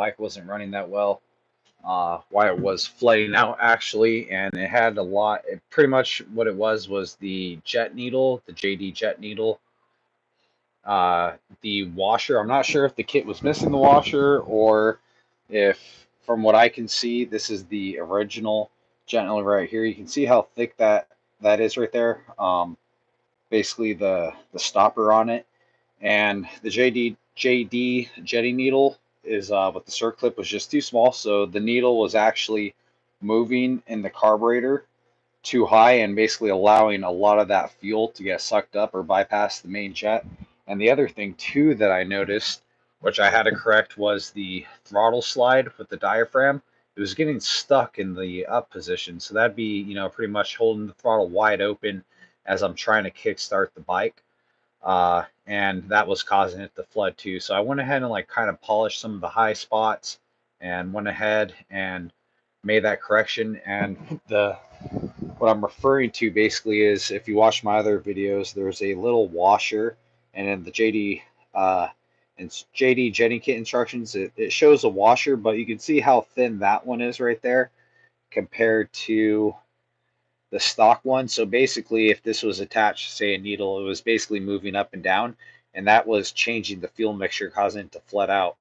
bike wasn't running that well. Why it was flooding out actually, and it had a lot. Pretty much what it was the jet needle, the JD jet needle. The washer, I'm not sure if the kit was missing the washer or if, from what I can see, this is the original jet needle right here. You can see how thick that is right there. Basically the stopper on it, and the JD jetting needle is with the circlip was just too small, so the needle was actually moving in the carburetor too high and basically allowing a lot of that fuel to get sucked up or bypass the main jet. And the other thing too that I noticed, which I had to correct, was the throttle slide with the diaphragm. It was getting stuck in the up position, so that'd be, pretty much holding the throttle wide open as I'm trying to kickstart the bike. And that was causing it to flood too. So I went ahead and like kind of polished some of the high spots and went ahead and made that correction. And what I'm referring to basically is, if you watch my other videos, there's a little washer, and in the JD jetting kit instructions, it shows a washer, but you can see how thin that one is right there compared to the stock one. So basically, if this was attached to, say, a needle, it was basically moving up and down, and that was changing the fuel mixture, causing it to flood out.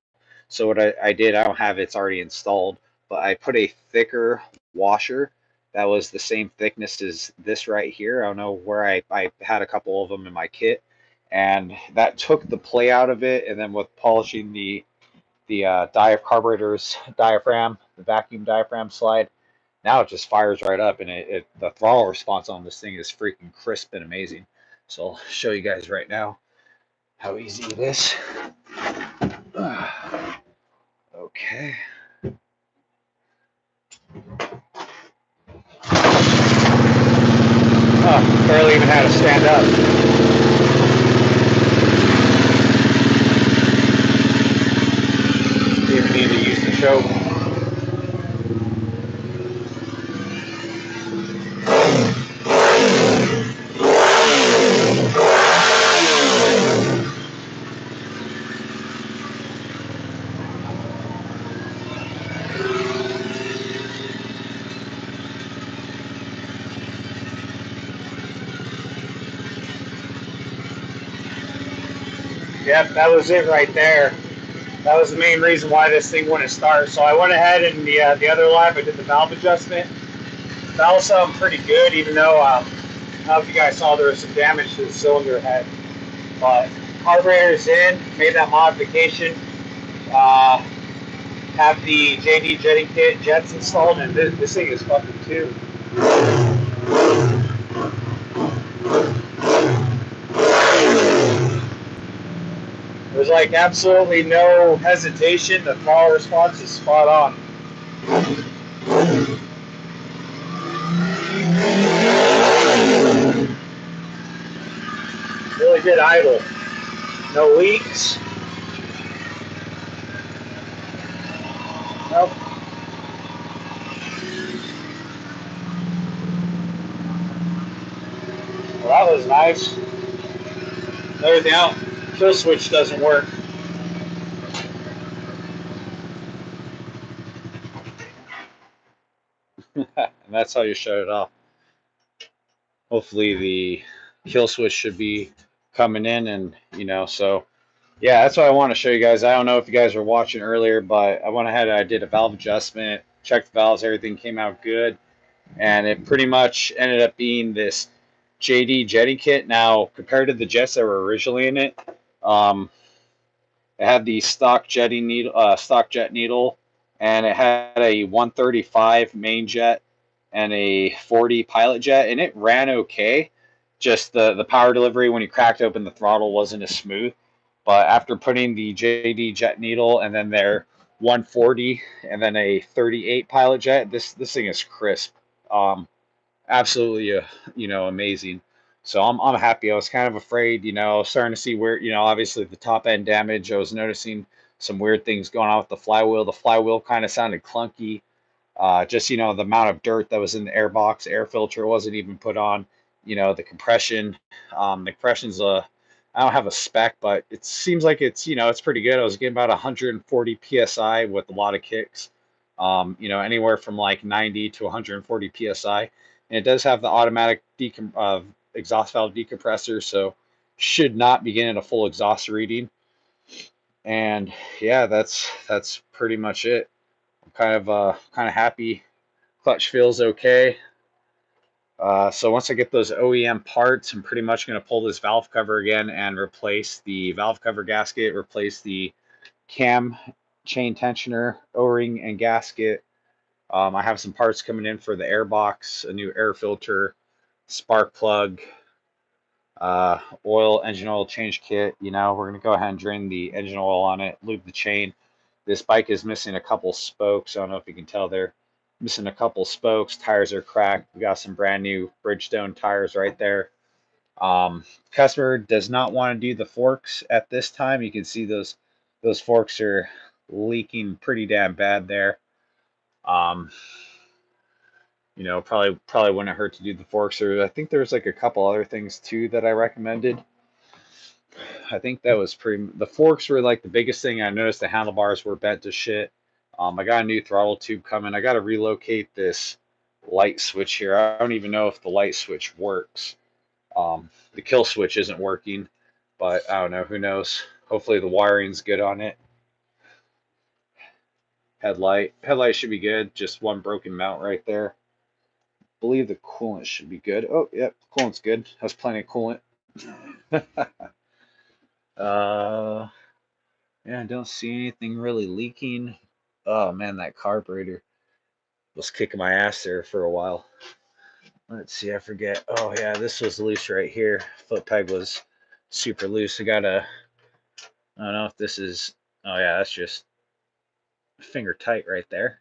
So what I did, I don't have it's already installed, but I put a thicker washer that was the same thickness as this right here. I don't know where I had a couple of them in my kit, and that took the play out of it. And then with polishing the carburetor's diaphragm, the vacuum diaphragm slide, now it just fires right up, and the throttle response on this thing is freaking crisp and amazing. So I'll show you guys right now how easy it is. Okay. Oh, barely even had to stand up. Didn't even need to use the choke. Yep, that was it right there. That was the main reason why this thing wouldn't start. So I went ahead and the other live, I did the valve adjustment. The valve sounded pretty good, even though I don't know if you guys saw there was some damage to the cylinder head. But carburetor's in, made that modification. Have the JD jetting kit jets installed, and this thing is fucking too. There's like absolutely no hesitation. The throttle response is spot on. Really good idle. No leaks. Nope. Well, that was nice. Everything else, kill switch doesn't work. And that's how you shut it off. Hopefully the kill switch should be coming in, and so yeah, that's what I want to show you guys. I don't know if you guys were watching earlier, but I went ahead and I did a valve adjustment, checked the valves, everything came out good, and it pretty much ended up being this JD jetting kit. Now, compared to the jets that were originally in it, it had the stock jet needle, and it had a 135 main jet and a 40 pilot jet, and it ran okay. Just the power delivery when you cracked open the throttle wasn't as smooth. But after putting the JD jet needle and then their 140 and then a 38 pilot jet, this thing is crisp. Absolutely, amazing. So I'm happy. I was kind of afraid, starting to see where, obviously the top end damage. I was noticing some weird things going on with the flywheel. The flywheel kind of sounded clunky. Just, the amount of dirt that was in the air box, air filter wasn't even put on. The compression, the compression's I don't have a spec, but it seems like it's, it's pretty good. I was getting about 140 psi with a lot of kicks. Anywhere from like 90 to 140 psi, and it does have the automatic exhaust valve decompressor, so should not be getting a full exhaust reading. And yeah, that's pretty much it. I'm kind of happy. Clutch feels okay. So once I get those OEM parts, I'm pretty much going to pull this valve cover again and replace the valve cover gasket, replace the cam chain tensioner, O-ring, and gasket. I have some parts coming in for the air box, a new air filter, spark plug, engine oil change kit. We're going to go ahead and drain the engine oil on it, lube the chain. This bike is missing a couple spokes. I don't know if you can tell there. Missing a couple spokes. Tires are cracked. We got some brand new Bridgestone tires right there. Customer does not want to do the forks at this time. You can see those forks are leaking pretty damn bad there. Probably wouldn't hurt to do the forks. Or I think there's like a couple other things too that I recommended. I think that was the forks were like the biggest thing. I noticed the handlebars were bent to shit. I got a new throttle tube coming. I got to relocate this light switch here. I don't even know if the light switch works. The kill switch isn't working, but I don't know. Who knows? Hopefully the wiring's good on it. Headlight should be good. Just one broken mount right there. Believe the coolant should be good. Oh, yep, coolant's good. Has plenty of coolant. Yeah, I don't see anything really leaking. Oh man, that carburetor was kicking my ass there for a while. Let's see, I forget. Oh yeah, this was loose right here. Foot peg was super loose. I don't know if this is, oh yeah, that's just finger tight right there.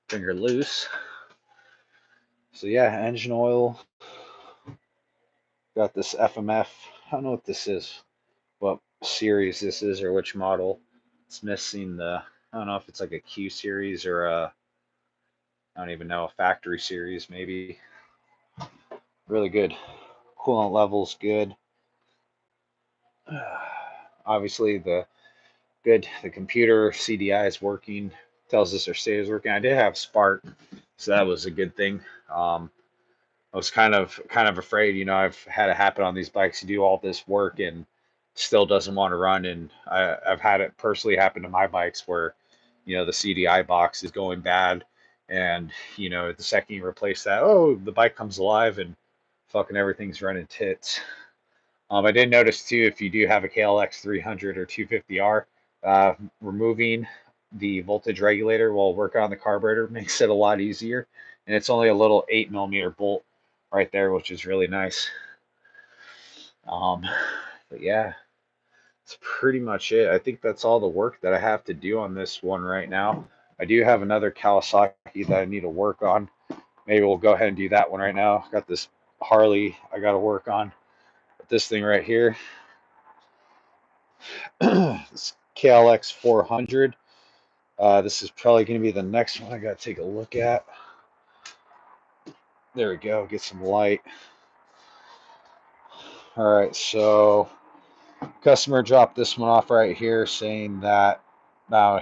Finger loose. So yeah, engine oil. Got this FMF. I don't know what this is, what series this is or which model. It's missing I don't know if it's like a Q series or I don't even know, a factory series maybe. Really good. Coolant levels good. Obviously the computer CDI is working. Tells us our state is working. I did have spark, so that was a good thing. I was kind of afraid. I've had it happen on these bikes. You do all this work and still doesn't want to run, and I've had it personally happen to my bikes where the CDI box is going bad, and the second you replace that, oh, the bike comes alive and fucking everything's running tits. I did notice too, if you do have a KLX300 or 250R, removing the voltage regulator while working on the carburetor makes it a lot easier. And it's only a little 8mm bolt right there, which is really nice. But yeah, that's pretty much it. I think that's all the work that I have to do on this one right now. I do have another Kawasaki that I need to work on. Maybe we'll go ahead and do that one right now. Got this Harley I got to work on. But this thing right here, this KLX400. This is probably going to be the next one I got to take a look at. There we go. Get some light. All right, so customer dropped this one off right here saying that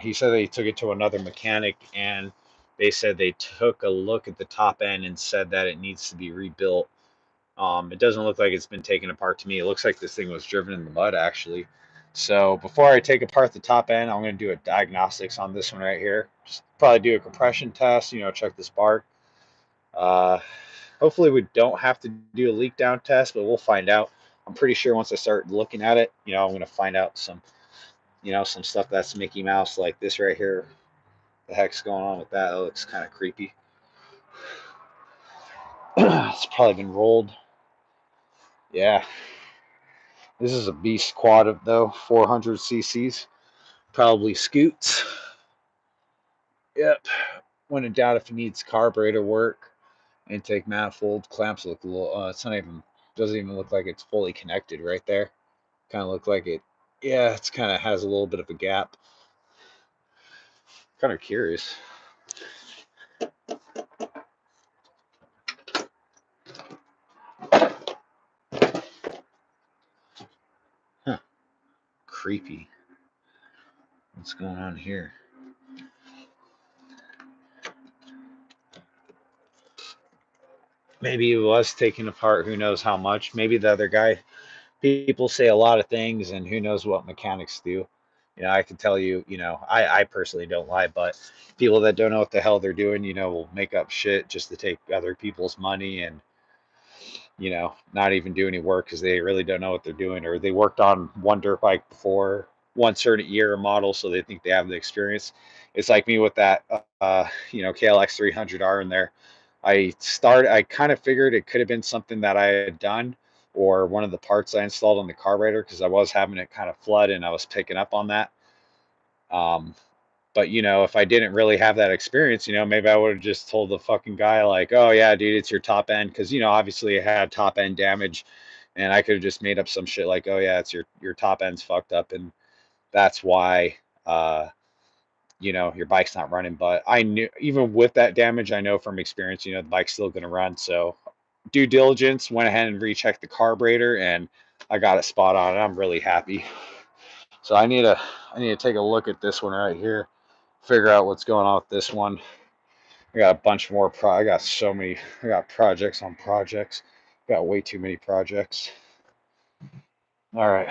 he said they took it to another mechanic and they said they took a look at the top end and said that it needs to be rebuilt. It doesn't look like it's been taken apart to me. It looks like this thing was driven in the mud actually. So before I take apart the top end, I'm going to do a diagnostics on this one right here. Just probably do a compression test, check the spark. Hopefully we don't have to do a leak down test, but we'll find out. I'm pretty sure once I start looking at it, I'm going to find out some stuff that's Mickey Mouse like this right here. The heck's going on with that? That looks kind of creepy. It's probably been rolled. Yeah. This is a beast quad though, 400 cc's. Probably scoots. Yep. When in doubt, if it needs carburetor work, intake manifold clamps look a little. It's not even. Doesn't even look like it's fully connected right there. Kind of look like it. Yeah, it's kind of has a little bit of a gap. Kind of curious. creepy. What's going on here? Maybe it was taken apart. Who knows how much? Maybe the other guy. People say a lot of things, and who knows what mechanics do. I can tell you, I personally don't lie, but people that don't know what the hell they're doing, will make up shit just to take other people's money and, not even do any work because they really don't know what they're doing, or they worked on one dirt bike before one certain year or model, so they think they have the experience. It's like me with that, KLX300R in there. I kind of figured it could have been something that I had done or one of the parts I installed on the carburetor because I was having it kind of flood and I was picking up on that. Um, but if I didn't really have that experience, maybe I would have just told the fucking guy like, "Oh yeah, dude, it's your top end," because obviously it had top end damage, and I could have just made up some shit like, "Oh yeah, it's your top end's fucked up," and that's why your bike's not running. But I knew even with that damage, I know from experience, the bike's still gonna run. So due diligence, went ahead and rechecked the carburetor, and I got it spot on, and I'm really happy. So I need to take a look at this one right here, figure out what's going on with this one. I got a bunch more I got so many. I got projects on projects. Got way too many projects. All right,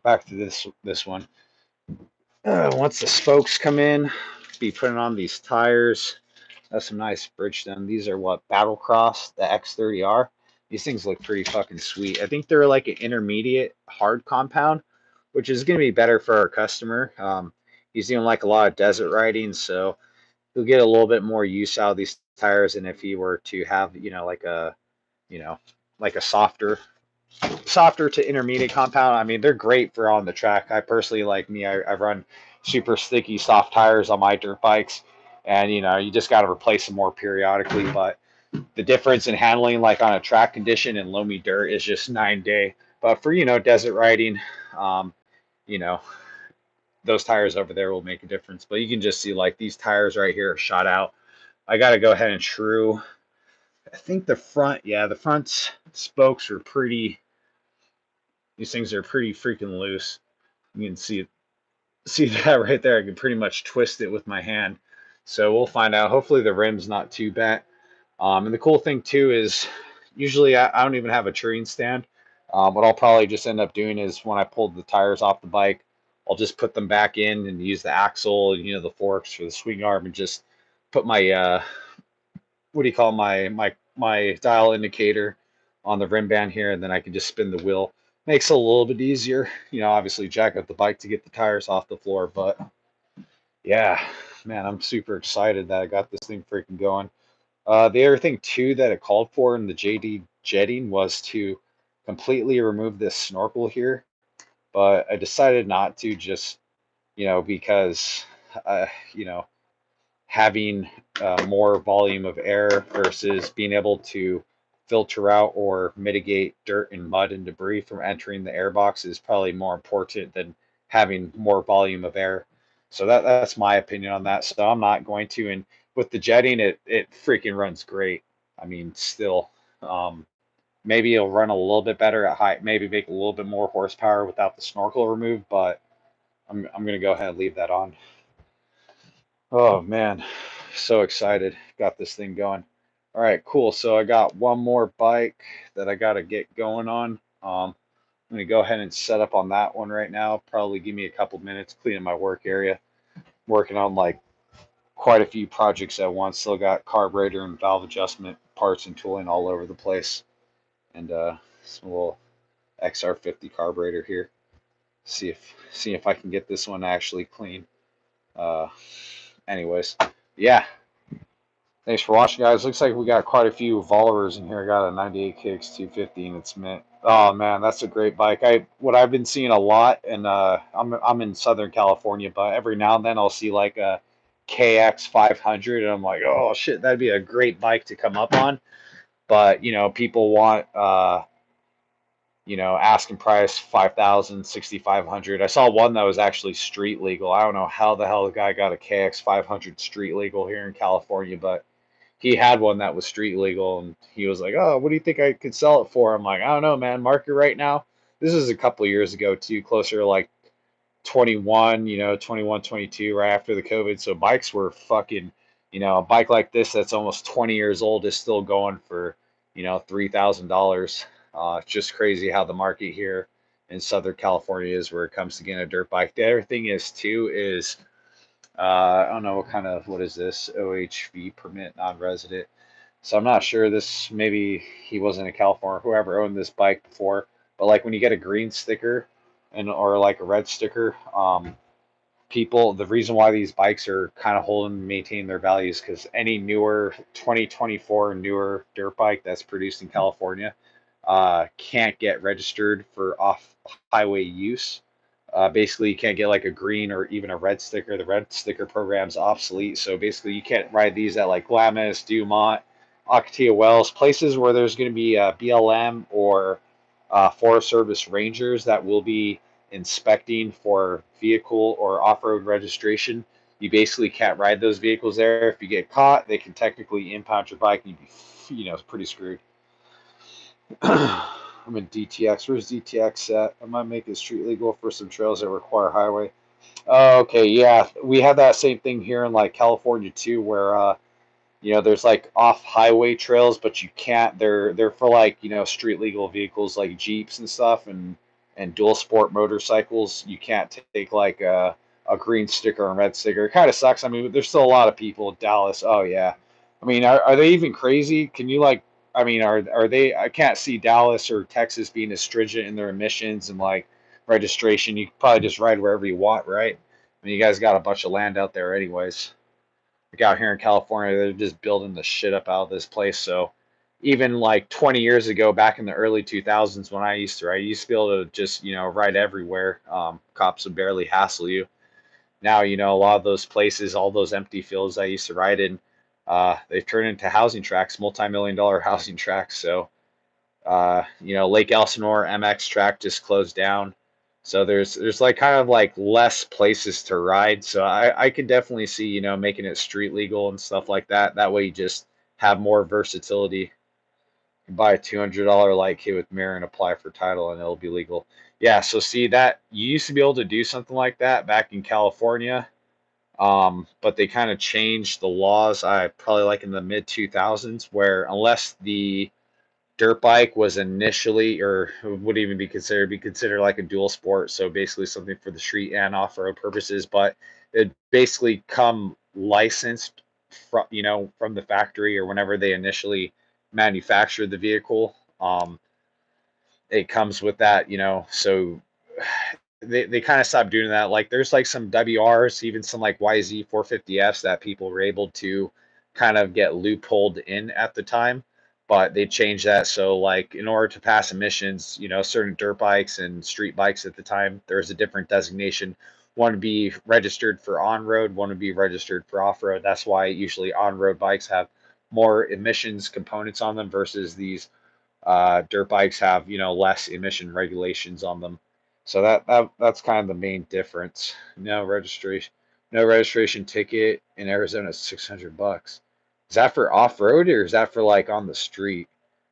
back to this one. Once the spokes come in, be putting on these tires. That's some nice Bridgestone. These are what, Battlecross, the X30R. These things look pretty fucking sweet. I think they're like an intermediate hard compound, which is going to be better for our customer. He's doing like a lot of desert riding, so he'll get a little bit more use out of these tires than if he were to have, you know, like a softer to intermediate compound. I mean, they're great for on the track. I personally, like me, I run super sticky soft tires on my dirt bikes, and you just got to replace them more periodically. But the difference in handling, like on a track condition and loamy dirt, is just 9 day. But for desert riding, um, you know those tires over there will make a difference. But you can just see like these tires right here are shot out. I got to go ahead and true. I think the front spokes are pretty. These things are pretty freaking loose. You can see that right there. I can pretty much twist it with my hand. So we'll find out. Hopefully the rim's not too bad. And the cool thing too is usually I don't even have a treeing stand. What I'll probably just end up doing is when I pulled the tires off the bike, I'll just put them back in and use the axle and the forks for the swing arm and just put my what do you call my dial indicator on the rim band here, and then I can just spin the wheel. Makes it a little bit easier, obviously jack up the bike to get the tires off the floor, but yeah, man, I'm super excited that I got this thing freaking going. The other thing too that it called for in the JD jetting was to completely remove this snorkel here, but I decided not to just, because, you know, having more volume of air versus being able to filter out or mitigate dirt and mud and debris from entering the airbox is probably more important than having more volume of air. So that's my opinion on that. So I'm not going to. And with the jetting, it freaking runs great. I mean, still, um, maybe it'll run a little bit better at height, maybe make a little bit more horsepower without the snorkel removed, but I'm gonna go ahead and leave that on. Oh man, so excited. Got this thing going. All right, cool. So I got one more bike that I got to get going on. I'm going to go ahead and set up on that one right now. Probably give me a couple minutes cleaning my work area. Working on like quite a few projects at once. Still got carburetor and valve adjustment parts and tooling all over the place. And some little XR50 carburetor here. See if I can get this one actually clean. Uh, anyways, yeah. Thanks for watching, guys. Looks like we got quite a few followers in here. I got a 98 KX250 and it's mint. Oh man, that's a great bike. What I've been seeing a lot, and I'm in Southern California, but every now and then I'll see like a KX500, and I'm like, oh shit, that'd be a great bike to come up on. But people want asking price 5,000, 6,500. I saw one that was actually street legal. I don't know how the hell the guy got a KX500 street legal here in California, but he had one that was street legal, and he was like, "Oh, what do you think I could sell it for?" I'm like, "I don't know, man. Market right now." This is a couple years ago too, closer to like 21, 21, 22, right after the COVID. So bikes were fucking, a bike like this that's almost 20 years old is still going for, $3,000. It's just crazy how the market here in Southern California is where it comes to getting a dirt bike. The other thing is too is I don't know what is this OHV permit non-resident. So I'm not sure this, maybe he wasn't in California, whoever owned this bike before, but like when you get a green sticker and or like a red sticker, people, the reason why these bikes are kind of holding and maintaining their values because any newer 2024 newer dirt bike that's produced in California can't get registered for off highway use. Basically, you can't get like a green or even a red sticker. The red sticker program's obsolete. So basically, you can't ride these at like Glamis, Dumont, Ocotillo Wells, places where there's going to be BLM or Forest Service rangers that will be inspecting for vehicle or off-road registration. You basically can't ride those vehicles there. If you get caught, they can technically impound your bike and you'd be, pretty screwed. I'm in DTX. Where's DTX at? I might make it street legal for some trails that require highway. Oh, okay, yeah. We have that same thing here in like California too, where there's like off highway trails, but you can't. They're for like street legal vehicles like Jeeps and stuff, and dual sport motorcycles. You can't take like a green sticker and red sticker. It kind of sucks. I mean, there's still a lot of people in Dallas. Oh yeah. I mean, are they even crazy? Can you like? I mean, are they? I can't see Dallas or Texas being as stringent in their emissions and like registration. You can probably just ride wherever you want, right? I mean, you guys got a bunch of land out there, anyways. Like out here in California, they're just building the shit up out of this place. So even like 20 years ago, back in the early 2000s when I used to be able to just, ride everywhere. Cops would barely hassle you. Now, a lot of those places, all those empty fields I used to ride in, they've turned into housing tracks, multi-million-dollar housing tracks. So Lake Elsinore MX track just closed down. So there's like kind of like less places to ride. So I could definitely see, making it street legal and stuff like that. That way you just have more versatility. You can buy a $200 light kit with mirror and apply for title and it'll be legal. Yeah, so see that you used to be able to do something like that back in California. But they kind of changed the laws, I probably like in the mid 2000s, where unless the dirt bike was initially, or would even be considered like a dual sport. So basically something for the street and off-road purposes, but it basically come licensed from the factory or whenever they initially manufactured the vehicle. It comes with that, so they kind of stopped doing that. Like there's like some WRs, even some like YZ 450Fs that people were able to kind of get loopholed in at the time, but they changed that. So like in order to pass emissions, certain dirt bikes and street bikes at the time, there's a different designation. One would be registered for on-road, one would be registered for off-road. That's why usually on-road bikes have more emissions components on them versus these dirt bikes have less emission regulations on them. So that's kind of the main difference. No registration ticket in Arizona is $600. Is that for off road or is that for like on the street?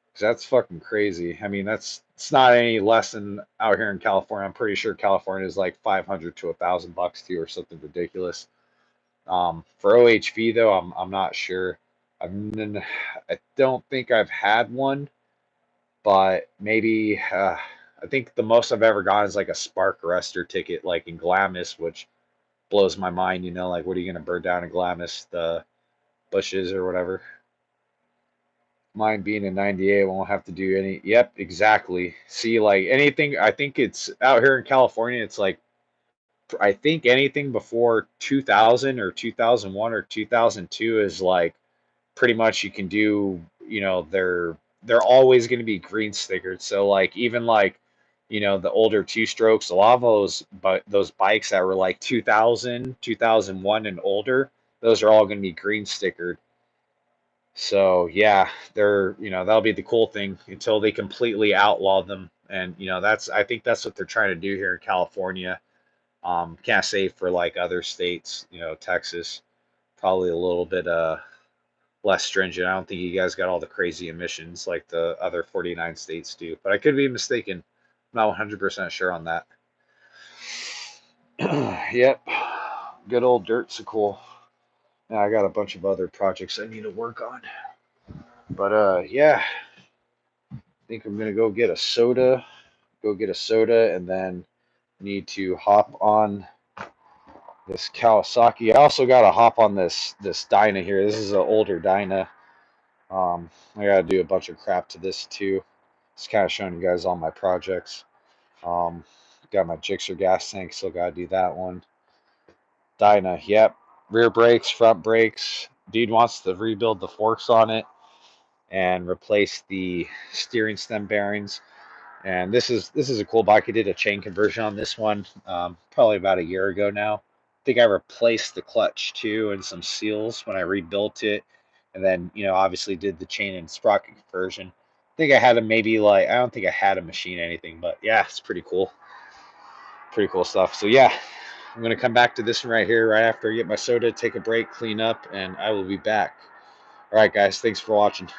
Because that's fucking crazy. I mean, it's not any less than out here in California. I'm pretty sure California is like 500 to $1,000 too, or something ridiculous. For OHV though, I'm not sure. I don't think I've had one, but maybe I think the most I've ever gotten is like a spark arrestor ticket, like in Glamis, which blows my mind. Like what are you gonna burn down in Glamis, the bushes or whatever? Mine being a 98 won't have to do any. Yep, exactly. See, like anything, I think it's out here in California. It's like I think anything before 2000 or 2001 or 2002 is like pretty much you can do, they're always going to be green stickered. So like even like the older two strokes, a lot of those bikes that were like 2000, 2001 and older, those are all going to be green stickered. So yeah, they're, that'll be the cool thing until they completely outlaw them. And that's, I think that's what they're trying to do here in California. Can't say for like other states, Texas probably a little bit less stringent. I don't think you guys got all the crazy emissions like the other 49 states do, but I could be mistaken. I'm not 100% sure on that. Yep, good old dirt sickle. Now I got a bunch of other projects I need to work on. But yeah, I think I'm gonna go get a soda, and then need to hop on this Kawasaki. I also got to hop on this Dyna here. This is an older Dyna. I got to do a bunch of crap to this too. Just kind of showing you guys all my projects. Um, got my Gixxer gas tank. Still got to do that one. Dyna, yep. Rear brakes, front brakes. Dude wants to rebuild the forks on it and replace the steering stem bearings. And this is a cool bike. I did a chain conversion on this one probably about a year ago now. I think I replaced the clutch too and some seals when I rebuilt it, and then obviously did the chain and sprocket conversion. I think I had a maybe like I don't think I had a machine or anything, but yeah, it's pretty cool stuff. So yeah, I'm gonna come back to this one right here right after I get my soda, take a break, clean up, and I will be back. All right, guys, thanks for watching.